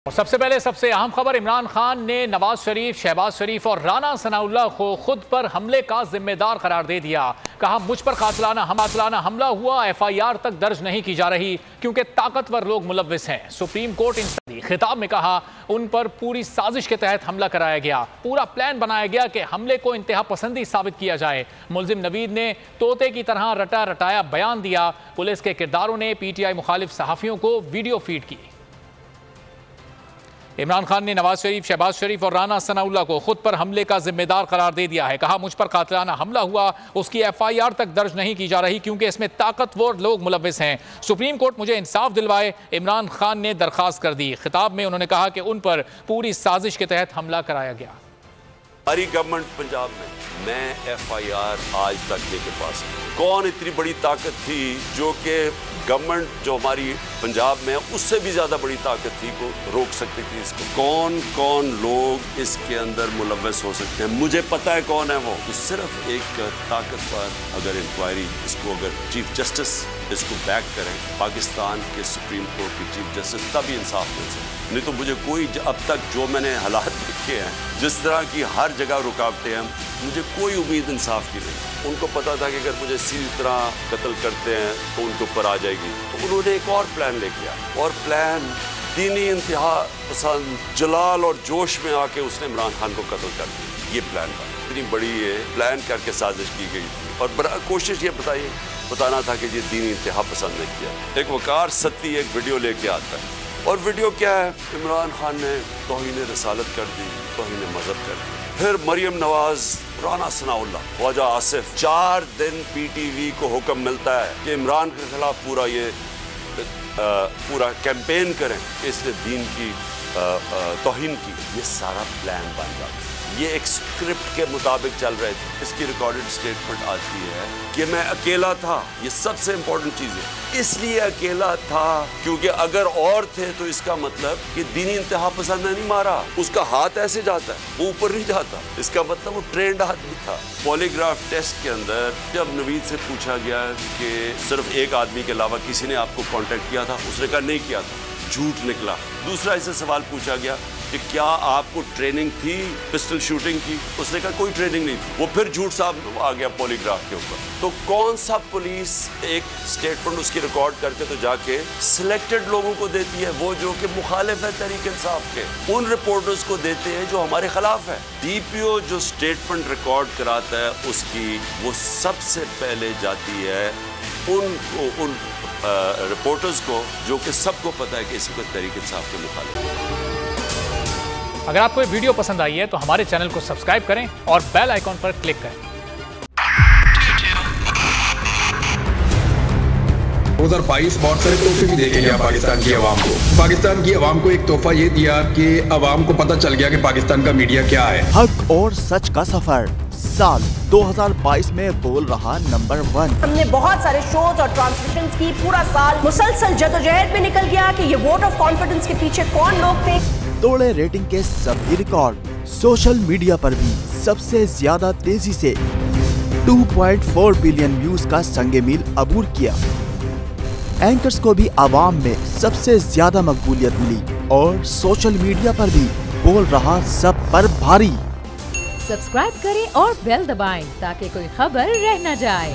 और सबसे पहले सबसे अहम खबर, इमरान खान ने नवाज शरीफ, शहबाज शरीफ और राना सनाउल्लाह को खुद पर हमले का जिम्मेदार करार दे दिया। कहा, मुझ पर कातिलाना हमला हुआ, एफआईआर तक दर्ज नहीं की जा रही क्योंकि ताकतवर लोग मुलव्विस हैं। सुप्रीम कोर्ट इन खिताब में कहा, उन पर पूरी साजिश के तहत हमला कराया गया, पूरा प्लान बनाया गया कि हमले को इंतहा पसंदी साबित किया जाए। मुलजिम नवीद ने तोते की तरह रटा रटाया बयान दिया। पुलिस के किरदारों ने पीटीआई मुखालिफ सहाफियों को वीडियो फीड की। इमरान खान ने नवाज शरीफ, शहबाज शरीफ और राना सनाउल्लाह को खुद पर हमले का जिम्मेदार करार दे दिया है। कहा, मुझ पर कातिलाना हमला हुआ, उसकी एफआईआर तक दर्ज नहीं की जा रही क्योंकि इसमें ताकतवर लोग मुलव्विस हैं। सुप्रीम कोर्ट मुझे इंसाफ दिलवाए, इमरान खान ने दरखास्त कर दी। खिताब में उन्होंने कहा कि उन पर पूरी साजिश के तहत हमला कराया गया। हमारी गवर्नमेंट पंजाब में मैं एफआईआर आज तक लेके पास हूं। कौन इतनी बड़ी ताकत थी जो कि गवर्नमेंट जो हमारी पंजाब में है उससे भी ज्यादा बड़ी ताकत थी को रोक सकती थी इसको? कौन कौन लोग इसके अंदर मुलव्वस हो सकते हैं? मुझे पता है कौन है वो। तो सिर्फ एक ताकतवर अगर इंक्वायरी इसको, अगर चीफ जस्टिस इसको बैक करें, पाकिस्तान के सुप्रीम कोर्ट के चीफ जस्टिस, तभी इंसाफ मिल सकता। नहीं तो मुझे कोई, अब तक जो मैंने हालात देखे हैं, जिस तरह की हर जगह रुकावटें हैं, मुझे कोई उम्मीद इंसाफ की नहीं। उनको पता था कि अगर मुझे इसी तरह कत्ल करते हैं तो उनके ऊपर आ जाएगी, तो उन्होंने एक और प्लान लेके आया। और प्लान दीनी इंतहा पसंद जलाल और जोश में आके उसने इमरान खान को कत्ल कर दिया। ये प्लान था, इतनी बड़ी ये प्लान करके साजिश की गई थी। और कोशिश ये बताना था कि ये दीनी इंतहा पसंद नहीं किया। एक वकार सत्ती एक वीडियो लेके आता है, और वीडियो क्या है? इमरान खान ने तौहीन रसालत कर दी, तौहीन मजहब कर दी। फिर मरियम नवाज, राना सनाउल्लाह, ख्वाजा आसिफ, 4 दिन पीटीवी को हुक्म मिलता है कि इमरान के खिलाफ पूरा कैंपेन करें, इसने दीन की तौहीन की। ये सारा प्लान बन जाता। ये एक स्क्रिप्ट के मुताबिक चल रहे थे। इसकी रिकॉर्डेड स्टेटमेंट आती है कि मैं अकेला था। ये सबसे इंपॉर्टेंट चीज़ है। इसलिए अकेला था क्योंकि अगर और थे तो इसका मतलब कि दीनी इंतहा पसंद ने नहीं मारा। उसका हाथ ऐसे जाता है, वो ऊपर नहीं जाता। इसका मतलब वो ट्रेंड आदमी था। पॉलीग्राफ टेस्ट के अंदर जब नवीद से पूछा गया कि सिर्फ एक आदमी के अलावा किसी ने आपको कॉन्टेक्ट किया था, उसने कहा नहीं किया था, झूठ निकला। दूसरा इससे सवाल पूछा गया कि क्या आपको ट्रेनिंग थी पिस्टल शूटिंग की? उसने कहा कोई ट्रेनिंग नहीं थी। वो फिर झूठ साहब आ गया पॉलीग्राफ के ऊपर। तो कौन सा पुलिस एक स्टेटमेंट उसकी रिकॉर्ड करके तो जाके सिलेक्टेड लोगों को देती है, वो जो कि मुखालिफ है तहरीक इंसाफ के, उन रिपोर्टर्स को देते हैं जो हमारे खिलाफ है। डीपीओ जो स्टेटमेंट रिकॉर्ड कराता है उसकी, वो सबसे पहले जाती है उन रिपोर्टर्स को जो कि सबको पता है कि इस वक्त तहरीक इंसाफ के मुखालिफ। अगर आपको ये वीडियो पसंद आई है तो हमारे चैनल को सब्सक्राइब करें और बेल आइकॉन पर क्लिक करें। 2022 बहुत सारे तोहफे भी देके गया पाकिस्तान की आवाम को। पाकिस्तान की आवाम को एक तोहफा ये दिया कि आवाम को पता चल गया कि पाकिस्तान का मीडिया क्या है। हक और सच का सफर साल 2022 में बोल रहा नंबर 1। हमने बहुत सारे शोज और ट्रांसमिशंस की, पूरा साल मुसलसल जदोजहद में निकल गया कि ये वोट ऑफ कॉन्फिडेंस के पीछे कौन लोग थे। तोड़े रेटिंग के सभी रिकॉर्ड। सोशल मीडिया पर भी सबसे ज्यादा तेजी से 2.4 बिलियन व्यूज का संगे मील अबूर किया। एंकर्स को भी आवाम में सबसे ज्यादा मकबूलियत मिली और सोशल मीडिया पर भी बोल रहा सब पर भारी। सब्सक्राइब करें और बेल दबाएं ताकि कोई खबर रह न जाए।